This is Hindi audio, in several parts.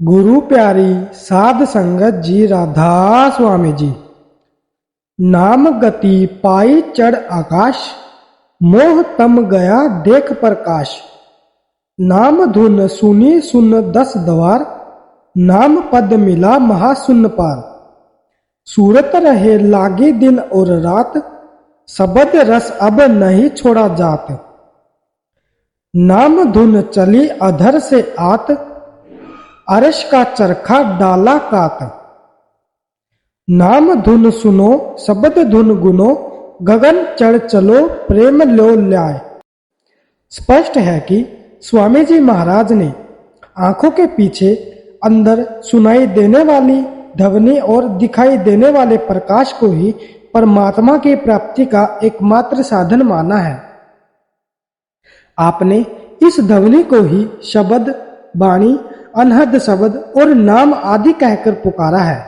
गुरु प्यारी साध संगत जी राधा स्वामी जी। नाम गति पाई चढ़ आकाश, मोह तम गया देख प्रकाश। नाम धुन सुनी सुन 10 द्वार, नाम पद मिला महाशून्य पार। सूरत रहे लागी दिन और रात, शब्द रस अब नहीं छोड़ा जात। नाम धुन चली अधर से आत, अरश का चरखा डाला कात। नाम धुन सुनो शब्द धुन गुनो, गगन चढ़ चलो प्रेम लो ल्याय। स्पष्ट है कि स्वामी जी महाराज ने आंखों के पीछे अंदर सुनाई देने वाली ध्वनि और दिखाई देने वाले प्रकाश को ही परमात्मा की प्राप्ति का एकमात्र साधन माना है। आपने इस ध्वनि को ही शब्द, वाणी, अनहद शब्द और नाम आदि कहकर पुकारा है।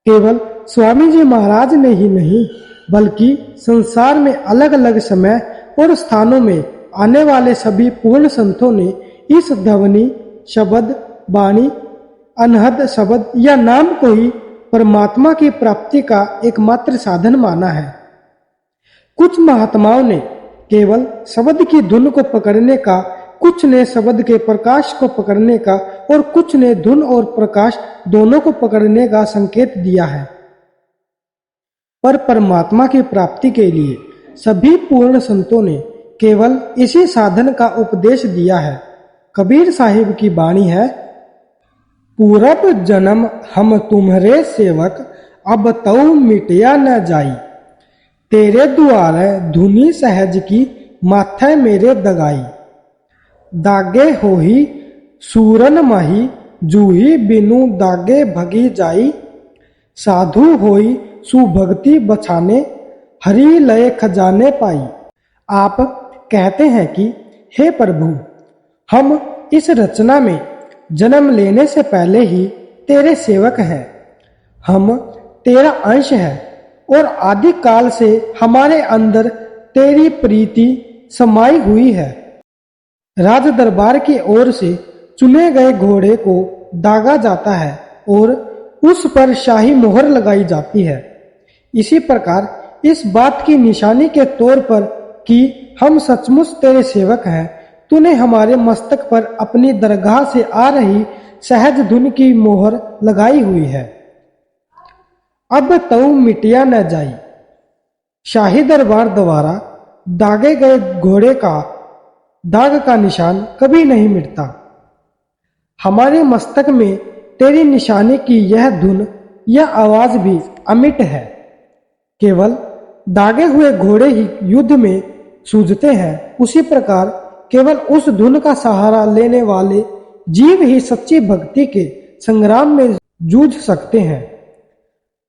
केवल स्वामी जी महाराज ने ही नहीं, बल्कि संसार में अलग अलग समय और स्थानों में आने वाले सभी पूर्ण संतों ने इस ध्वनि, शब्द, वाणी, अनहद शब्द या नाम को ही परमात्मा की प्राप्ति का एकमात्र साधन माना है। कुछ महात्माओं ने केवल शब्द की धुन को पकड़ने का, कुछ ने शब्द के प्रकाश को पकड़ने का और कुछ ने धुन और प्रकाश दोनों को पकड़ने का संकेत दिया है। पर परमात्मा की प्राप्ति के लिए सभी पूर्ण संतों ने केवल इसी साधन का उपदेश दिया है। कबीर साहिब की वाणी है, पूरब जन्म हम तुम्हारे सेवक, अब तऊ मिटिया न जाई। तेरे द्वारे धुनी सहज की, माथे मेरे दगाई। दागे होही सूरन माही, जूही बिनु दागे भगी जाई। साधु होई सुभक्ति बछाने, हरि लय खजाने पाई। आप कहते हैं कि हे प्रभु, हम इस रचना में जन्म लेने से पहले ही तेरे सेवक हैं। हम तेरा अंश है और आदि काल से हमारे अंदर तेरी प्रीति समाई हुई है। राज दरबार की ओर से चुने गए घोड़े को दागा जाता है और उस पर शाही मोहर लगाई जाती है। इसी प्रकार इस बात की निशानी के तौर पर कि हम सचमुच तेरे सेवक हैं, तूने हमारे मस्तक पर अपनी दरगाह से आ रही सहज धुन की मोहर लगाई हुई है। अब तऊ मिटिया न जाई। शाही दरबार द्वारा दागे गए घोड़े का दाग का निशान कभी नहीं मिटता। हमारे मस्तक में तेरी निशानी की यह धुन, यह आवाज भी अमिट है। केवल दागे हुए घोड़े ही युद्ध में सूझते हैं, उसी प्रकार केवल उस धुन का सहारा लेने वाले जीव ही सच्ची भक्ति के संग्राम में जूझ सकते हैं।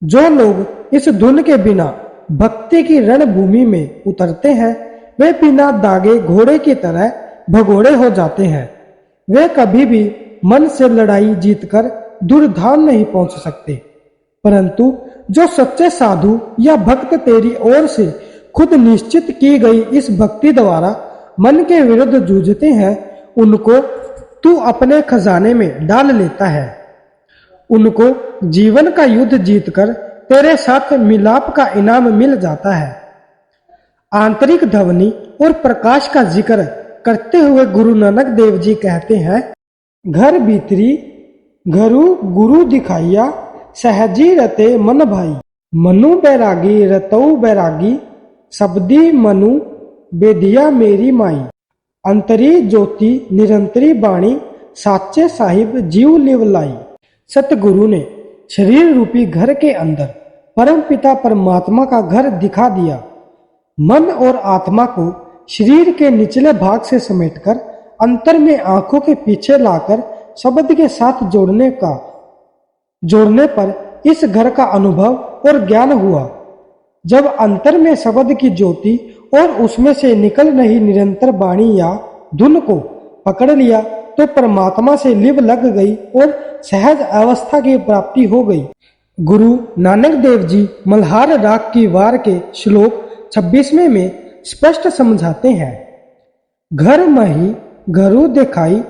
जो लोग इस धुन के बिना भक्ति की रणभूमि में उतरते हैं, वे बिना दागे घोड़े की तरह भगोड़े हो जाते हैं। वे कभी भी मन से लड़ाई जीतकर दुर्धाम नहीं पहुंच सकते। परंतु जो सच्चे साधु या भक्त तेरी ओर से खुद निश्चित की गई इस भक्ति द्वारा मन के विरुद्ध जूझते हैं, उनको तू अपने खजाने में डाल लेता है। उनको जीवन का युद्ध जीतकर तेरे साथ मिलाप का इनाम मिल जाता है। आंतरिक ध्वनि और प्रकाश का जिक्र करते हुए गुरु नानक देव जी कहते हैं, घर भीतरी घरु गुरु दिखाइया, सहजी रते मन भाई। मनु बैरागी रतऊ बैरागी, शब्दी मनु बेदिया मेरी माई। अंतरी ज्योति निरंतरी बाणी, साचे साहिब जीव लिव लाई। सतगुरु ने शरीर रूपी घर के अंदर परम पिता परमात्मा का घर दिखा दिया। मन और आत्मा को शरीर के निचले भाग से समेटकर अंतर में आंखों के पीछे लाकर शब्द के साथ जोड़ने पर इस घर का अनुभव और ज्ञान हुआ। जब अंतर में शब्द की ज्योति और उसमें से निकल रही निरंतर वाणी या धुन को पकड़ लिया, तो परमात्मा से लिव लग गई और सहज अवस्था की प्राप्ति हो गई। गुरु नानक देव जी मल्हार राग की वार के श्लोक 26वें में स्पष्ट समझाते हैं, घर मही घरू दिखाई,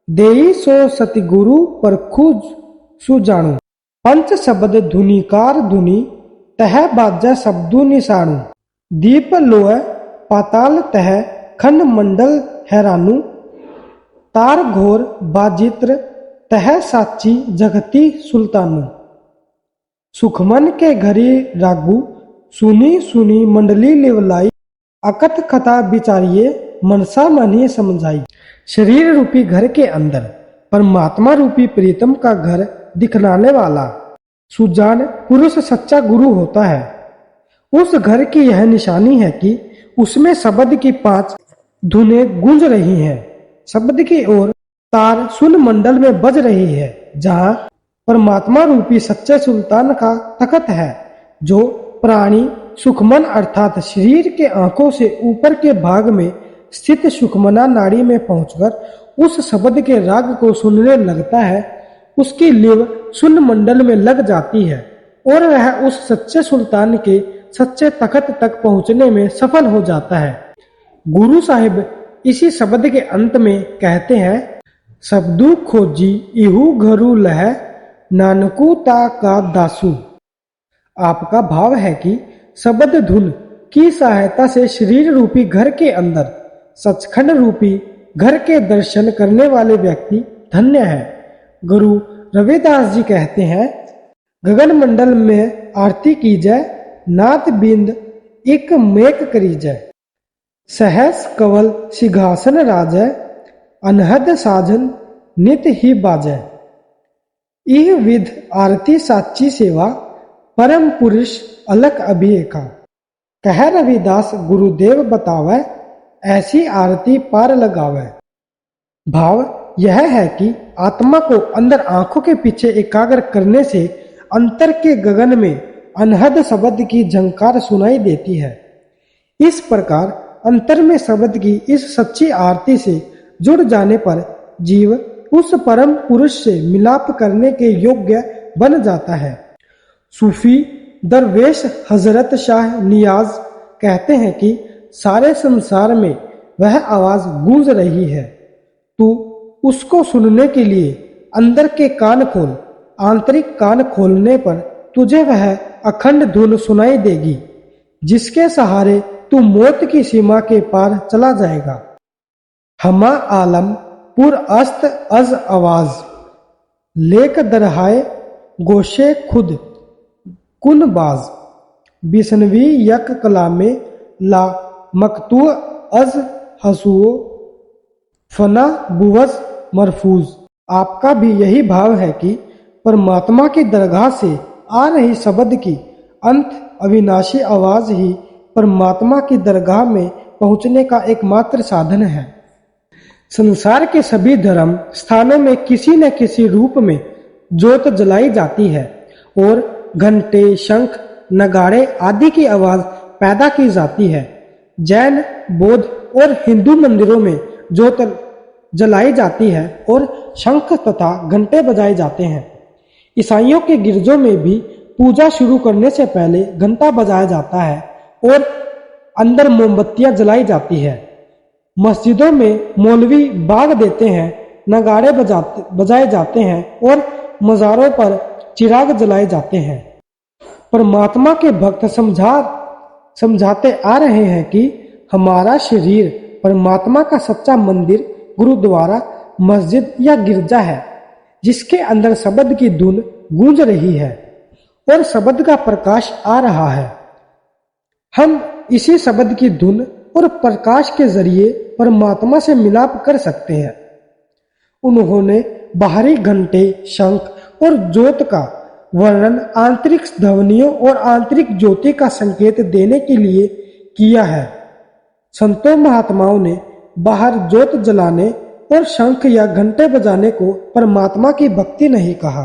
देई सो सतगुरु परखु सुजाणु। पंच शब्द धुनिकार धुनि तह बाजा शब्दु निशाणु। दीप लोय पाताल तह खंड मंडल हैरानु। तार घोर बाजित्र तह साची जगती सुल्तानु। सुखमन के घरी रागु सुनी सुनी मंडली लेवलाई। अकथ कथा विचारिये मनसा मनी समझाई। शरीर रूपी घर के अंदर परमात्मा रूपी प्रीतम का घर दिखलाने वाला सुजान पुरुष सच्चा गुरु होता है। उस घर की यह निशानी है कि उसमें शब्द की 5 धुनें गूंज रही हैं। शब्द की ओर तार सुन मंडल में बज रही है, जहां परमात्मा रूपी सच्चे सुल्तान का तखत है, जो प्राणी सुखमन अर्थात शरीर के आंखों से ऊपर के भाग में स्थित सुखमना नाड़ी में पहुंचकर उस शब्द के राग को सुनने लगता है। उसकी लिव सुन मंडल में लग जाती है और वह उस सच्चे सुल्तान के सच्चे तखत तक पहुंचने में सफल हो जाता है। गुरु साहिब इसी शब्द के अंत में कहते हैं, शब्दु खोजी इहू घरू लह नानकू ता का दासू। आपका भाव है कि शब्द धुन की सहायता से शरीर रूपी घर के अंदर सचखंड रूपी घर के दर्शन करने वाले व्यक्ति धन्य है। गुरु रविदास जी कहते हैं, गगन मंडल में आरती की जय, नाथ बिंद एक मेक करी जय। सहस कवल सिंहासन राजय, अनहद साजन नित ही बाजय। इह विध आरती साची सेवा, परम पुरुष अलख अभिएका। कह रविदास गुरुदेव बतावे, ऐसी आरती पार लगावे। भाव यह है कि आत्मा को अंदर आंखों के पीछे एकाग्र करने से अंतर के गगन में अनहद शब्द की झंकार सुनाई देती है। इस प्रकार अंतर में शब्द की इस सच्ची आरती से जुड़ जाने पर जीव उस परम पुरुष से मिलाप करने के योग्य बन जाता है। सूफी दरवेश हजरत शाह नियाज कहते हैं कि सारे संसार में वह आवाज गूंज रही है, तू उसको सुनने के लिए अंदर के कान खोल। आंतरिक कान खोलने पर तुझे वह अखंड धुन सुनाई देगी, जिसके सहारे तू मौत की सीमा के पार चला जाएगा। हमा आलम पुर अस्त अज आवाज, लेक दरहाए गोशे खुद कुन बाज। बिसनवी यक कलामे ला मकतू अज हसुओ फना बुवज मरफूज। आपका भी यही भाव है कि परमात्मा की दरगाह से आ रही शब्द की अंत अविनाशी आवाज ही परमात्मा की दरगाह में पहुंचने का एकमात्र साधन है। संसार के सभी धर्म स्थानों में किसी न किसी रूप में जोत जलाई जाती है और घंटे, शंख, नगाड़े आदि की आवाज पैदा की जाती है। जैन, बौद्ध और हिंदू मंदिरों में जोत जलाई जाती है और शंख तथा घंटे बजाए जाते हैं। ईसाइयों के गिरजों में भी पूजा शुरू करने से पहले घंटा बजाया जाता है और अंदर मोमबत्तियां जलाई जाती है। मस्जिदों में मौलवी बाग देते हैं, नगाड़े बजाए जाते हैं और मज़ारों पर चिराग जलाए जाते हैं। परमात्मा के भक्त समझाते आ रहे हैं कि हमारा शरीर परमात्मा का सच्चा मंदिर, गुरुद्वारा, मस्जिद या गिरजा है, जिसके अंदर शब्द की धुन गूंज रही है और शब्द का प्रकाश आ रहा है। हम इसी शब्द की धुन और प्रकाश के जरिए परमात्मा से मिलाप कर सकते हैं। उन्होंने बाहरी घंटे, शंख और जोत का वर्णन आंतरिक ध्वनियों और आंतरिक ज्योति का संकेत देने के लिए किया है। संतों महात्माओं ने बाहर जोत जलाने और शंख या घंटे बजाने को परमात्मा की भक्ति नहीं कहा।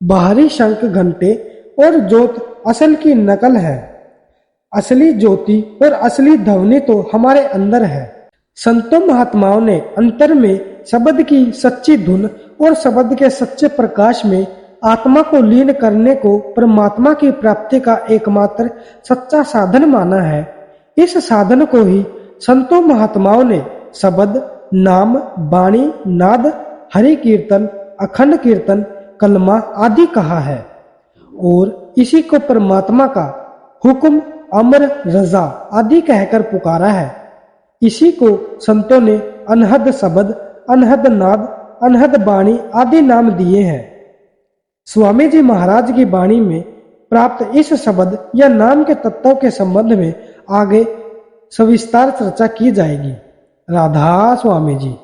बाहरी शंख, घंटे और जोत असल की नकल है। असली ज्योति और असली ध्वनि तो हमारे अंदर है। संतों महात्माओं ने अंतर में शब्द की सच्ची धुन और शब्द के सच्चे प्रकाश में आत्मा को लीन करने को परमात्मा की प्राप्ति का एकमात्र सच्चा साधन माना है। इस साधन को ही संतों महात्माओं ने शब्द नाम, बाणी, नाद, हरि कीर्तन, अखंड कीर्तन, कलमा आदि कहा है और इसी को परमात्मा का हुक्म, अमर, रजा आदि कहकर पुकारा है। इसी को संतों ने अनहद शब्द, अनहद नाद, अनहद बाणी आदि नाम दिए हैं। स्वामी जी महाराज की बाणी में प्राप्त इस शब्द या नाम के तत्वों के संबंध में आगे सविस्तार चर्चा की जाएगी। राधा स्वामी जी।